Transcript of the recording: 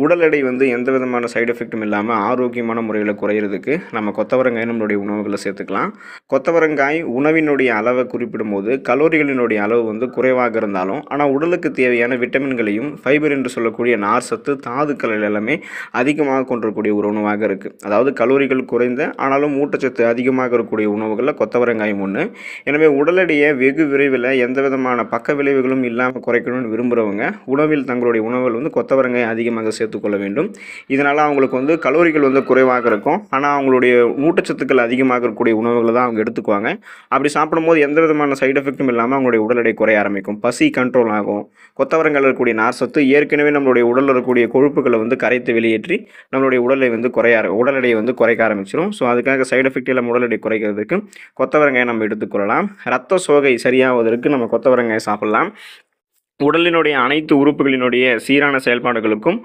உடல் எடை வந்து எந்த விதமான சைடு எஃபெக்ட்டும் இல்லாமல் ஆரோக்கியமான முறையில் குறையிறதுக்கு நம்ம கொத்தவரங்காய் நம்மளுடைய உணவுகளை சேர்த்துக்கலாம். கொத்தவரங்காய் உணவினுடைய அளவை குறிப்பிடும்போது கலோரிகளினுடைய அளவு வந்து குறைவாக இருந்தாலும், ஆனால் உடலுக்கு தேவையான விட்டமின்களையும் ஃபைபர் என்று சொல்லக்கூடிய நார் சத்து, தாதுக்கள் எல்லாமே அதிகமாக கொண்டிருக்கக்கூடிய ஒரு உணவாக இருக்குது. அதாவது கலோரிகள் குறைந்த ஆனாலும் ஊட்டச்சத்து அதிகமாக இருக்கக்கூடிய உணவுகளில் கொத்தவரங்காயும் ஒன்று. எனவே உடல் எடையை வெகு விரைவில் எந்த விதமான பக்க விளைவுகளும் இல்லாமல் குறைக்கணும்னு விரும்புகிறவங்க உணவில் தங்களுடைய உணவுகள் வந்து கொத்தவரங்காய் அதிகமாக சேர்த்துக்கொள்ள வேண்டும். இதனால் அவங்களுக்கு வந்து கலோரிகள் வந்து குறைவாக இருக்கும், ஆனால் அவங்களுடைய ஊட்டச்சத்துக்கள் அதிகமாக இருக்கக்கூடிய உணவுகளை தான் அவங்க எடுத்துக்குவாங்க. அப்படி சாப்பிடும்போது எந்த விதமான சைடு எஃபெக்ட்டும் இல்லாமல் அவங்களுடைய உடல் எடை குறைய ஆரம்பிக்கும், பசி கண்ட்ரோல் ஆகும். கொத்தவரங்காயில் இருக்கக்கூடிய நார் சத்து ஏற்கனவே நம்மளுடைய உடலில் இருக்கக்கூடிய கொழுப்புகளை வந்து கரைத்து வெளியேற்றி நம்மளுடைய உடல் எடையை வந்து குறைக்க ஆரம்பிச்சிடும். ஸோ அதுக்காக சைடு எஃபெக்ட் இல்லாமல் உடல் எடை குறைக்கிறதுக்கு கொத்தவரங்காயை நம்ம எடுத்துக்கொள்ளலாம். ரத்த சோகை சரியாவதற்கு நம்ம கொத்தவரங்காயை சாப்பிடலாம். உடலினுடைய அனைத்து உறுப்புகளினுடைய சீரான செயல்பாடுகளுக்கும்